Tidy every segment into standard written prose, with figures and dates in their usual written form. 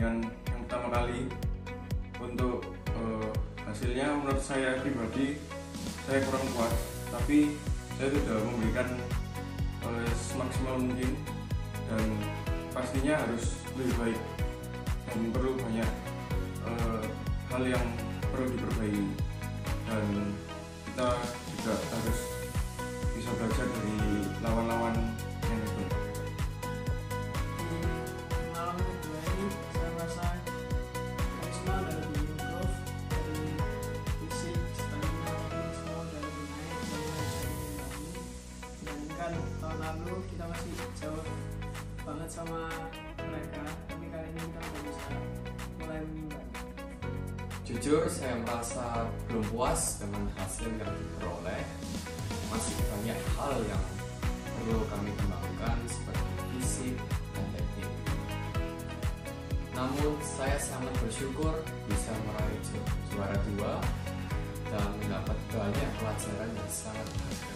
dengan yang pertama kali. Untuk hasilnya menurut saya pribadi saya kurang puas, tapi saya sudah memberikan semaksimal mungkin dan pastinya harus lebih baik dan perlu banyak hal yang perlu diperbaiki, dan kita juga harus bisa belajar dari lawan-lawan yang hebat. Di pengalaman kedua ini saya merasa kami semua udah lebih improve dari fisik, stamina, semua udah lebih naik dan mulai bisa diimbangi. Dibandingkan tahun lalu kita masih jauh banget sama mereka, tapi kali ini kita udah bisa mulai mengimbangi. Jujur saya merasa belum puas dengan hasil yang diperoleh. Masih banyak hal yang perlu kami kembangkan seperti fisik dan teknik. Namun saya sangat bersyukur bisa meraih juara 2 dan mendapat banyak pelajaran yang sangat berharga.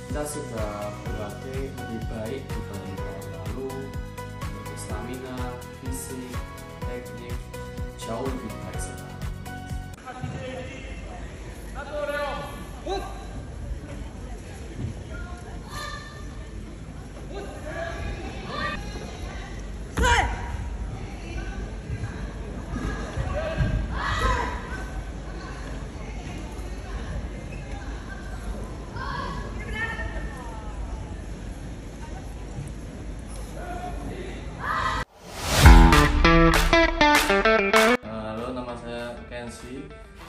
Kita sudah berlatih lebih baik dibanding tahun lalu untuk stamina, fisik, teknik jauh lebih baik sekarang.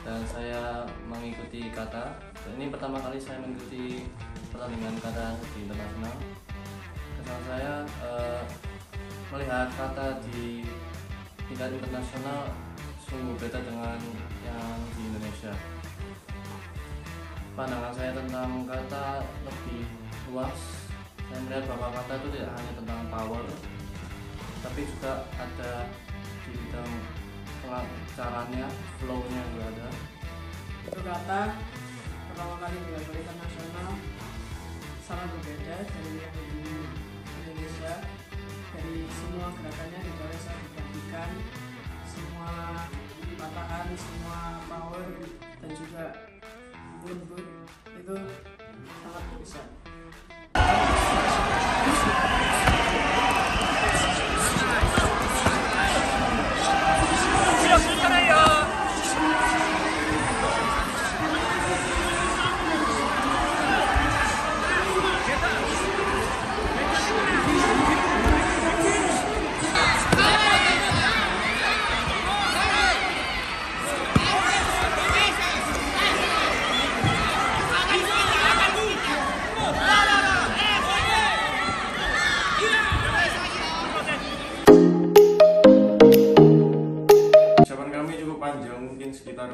Dan saya mengikuti kata. Ini pertama kali saya mengikuti pertandingan kata di internasional. Kesan saya melihat kata di tingkat internasional sungguh beda dengan yang di Indonesia. Pandangan saya tentang kata lebih luas. Saya melihat bahwa kata itu tidak hanya tentang power, tapi juga ada di bidang caranya, flow-nya juga ada. Itu kata pertama kali di level internasional sangat berbeda dari yang di Indonesia. Dari semua gerakannya juga bisa diperhatikan, semua patahan, semua power dan juga boot itu sangat besar. Sekitar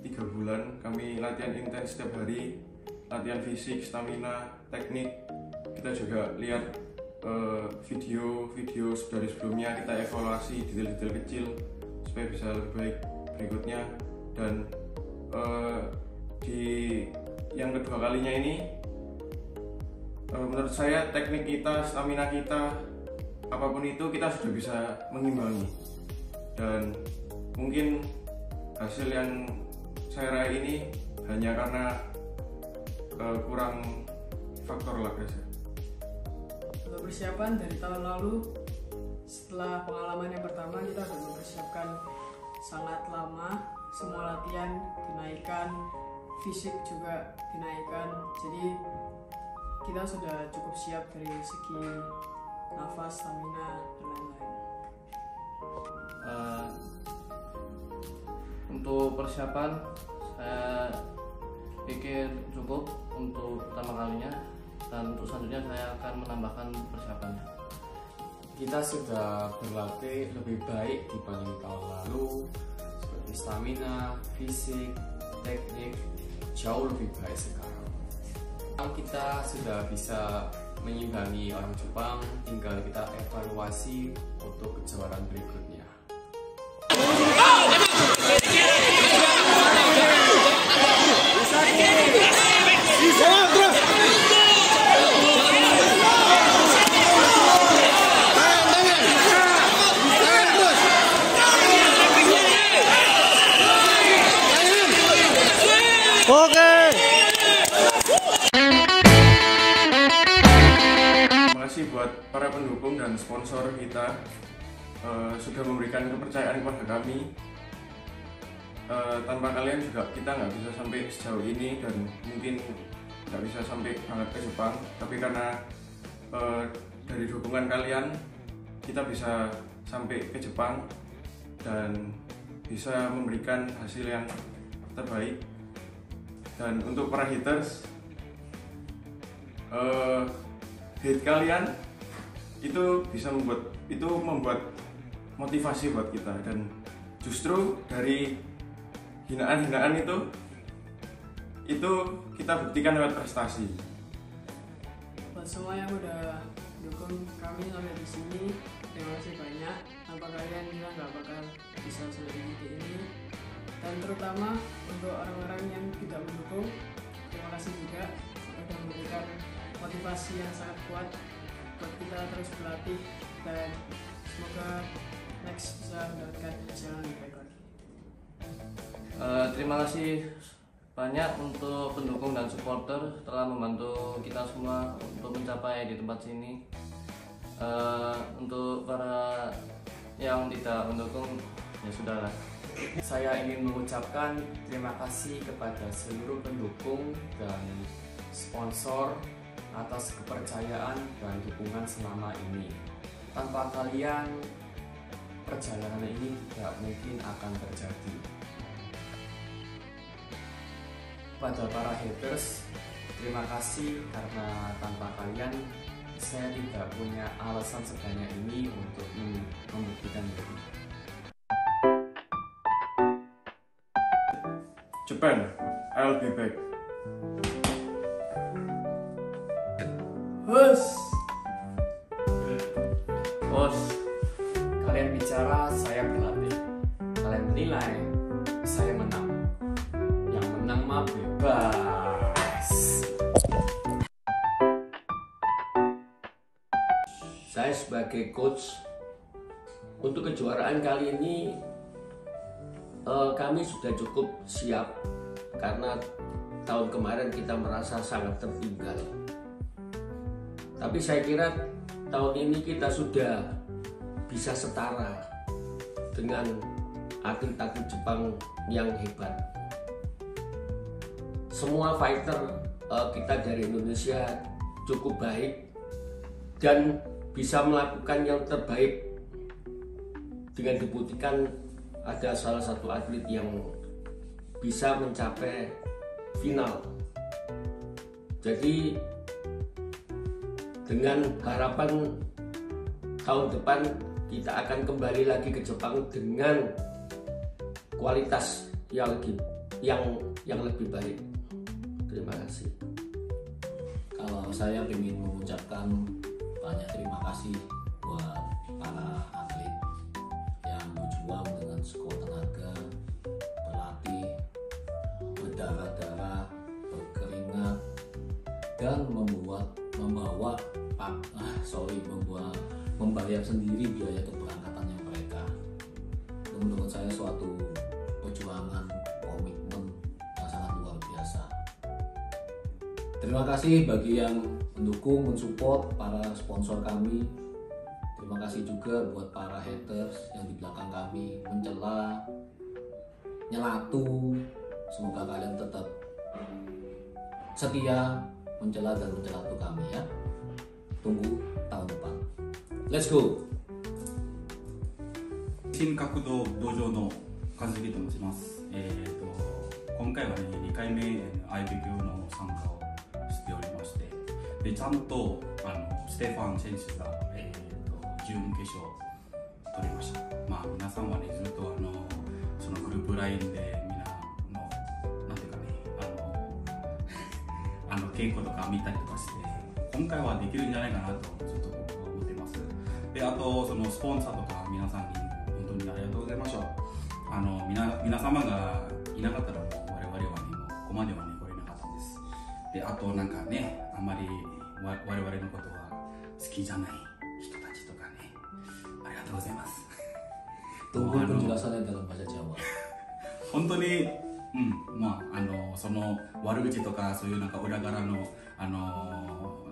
3 bulan kami latihan intens setiap hari, latihan fisik, stamina, teknik. Kita juga lihat video-video dari sebelumnya, kita evaluasi detail-detail kecil supaya bisa lebih baik berikutnya. Dan di yang kedua kalinya ini menurut saya teknik kita, stamina kita, apapun itu kita sudah bisa mengimbangi, dan mungkin hasil yang saya raih ini hanya karena kurang faktor luck saja. Untuk persiapan dari tahun lalu, setelah pengalaman yang pertama kita sudah mempersiapkan sangat lama. Semua latihan dinaikkan, fisik juga dinaikkan. Jadi kita sudah cukup siap dari segi nafas, stamina, dan lain-lain. Untuk persiapan saya pikir cukup untuk pertama kalinya, dan untuk selanjutnya saya akan menambahkan persiapannya. Kita sudah berlatih lebih baik dibanding tahun lalu, seperti stamina, fisik, teknik jauh lebih baik sekarang. Kita sudah bisa mengimbangi orang Jepang, tinggal kita evaluasi untuk kejuaraan berikutnya. dan sponsor kita sudah memberikan kepercayaan kepada kami. Tanpa kalian juga kita nggak bisa sampai sejauh ini dan mungkin nggak bisa sampai banget ke Jepang, tapi karena dari dukungan kalian kita bisa sampai ke Jepang dan bisa memberikan hasil yang terbaik. Dan untuk para haters, hate kalian itu bisa membuat motivasi buat kita, dan justru dari hinaan-hinaan itu kita buktikan lewat prestasi. Buat semua yang udah dukung kami sampai di sini, terima kasih banyak. Tanpa kalian kita nggak bakal bisa seperti ini. Dan terutama untuk orang-orang yang tidak mendukung, terima kasih juga sudah memberikan motivasi yang sangat kuat buat kita terus berlatih, dan semoga next bisa mendapatkan hasil yang lebih baik lagi. Terima kasih banyak untuk pendukung dan supporter telah membantu kita semua untuk mencapai di tempat sini. Untuk para yang tidak mendukung, ya sudahlah. Saya ingin mengucapkan terima kasih kepada seluruh pendukung dan sponsor atas kepercayaan dan dukungan selama ini. Tanpa kalian, perjalanan ini tidak mungkin akan terjadi. Pada para haters, terima kasih karena tanpa kalian saya tidak punya alasan sebanyak ini untuk membuktikan diri. Japan, I'll be back. Bos, Kalian bicara, saya berlatih. Kalian menilai, saya menang. Yang menang mah bebas. Saya sebagai coach untuk kejuaraan kali ini, kami sudah cukup siap karena tahun kemarin kita merasa sangat tertinggal. Tapi saya kira tahun ini kita sudah bisa setara dengan atlet-atlet Jepang yang hebat. Semua fighter kita dari Indonesia cukup baik dan bisa melakukan yang terbaik. Dengan dibuktikan ada salah satu atlet yang bisa mencapai final. Jadi dengan harapan tahun depan kita akan kembali lagi ke Jepang dengan kualitas yang lebih baik. Terima kasih. Kalau saya ingin mengucapkan banyak terima kasih buat para atlet yang berjuang dengan sekuat tenaga, berlatih, berdarah-darah, berkeringat, dan membayar sendiri biaya keberangkatannya mereka. Dan menurut saya suatu perjuangan, komitmen yang sangat luar biasa. Terima kasih bagi yang mendukung, mensupport para sponsor kami. Terima kasih juga buat para haters yang di belakang kami mencela, nyelatu. Semoga kalian tetap setia mencela dan mencelatu kami ya. Tunggu tahun depan. Let's go. 新角度道場の和樹と申します。今回はね2回目IBQ の参加をしておりまして、でちゃんとステファン選手が準決勝取りました。まあ皆さんはねずっとそのグループラインでみんなのなんていうかね稽古とか見たりとかして、今回はできるんじゃないかなとちょっと僕は思ってます。であとそのスポンサーとか皆さんに本当にありがとうございました。皆様がいなかったらもう我々はねもうここまではね来れなかったんです。であとなんかねあんまり我々のことは好きじゃない人たちとかねありがとうございます。 Tunggu penjelasannya dalam bahasa Jawa. 本当にまあその悪口とかそういうなんか裏柄の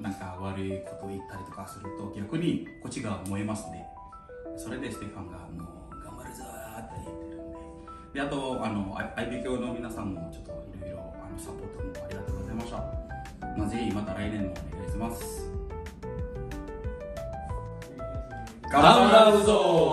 なんか悪いことを言ったりとかすると逆にこっちが燃えますね。それでステファンがもう頑張るぞーって言ってるんで、であとIB 教の皆さんもちょっといろいろサポートもありがとうございました。ぜひまた来年もお願いします。頑張るぞ。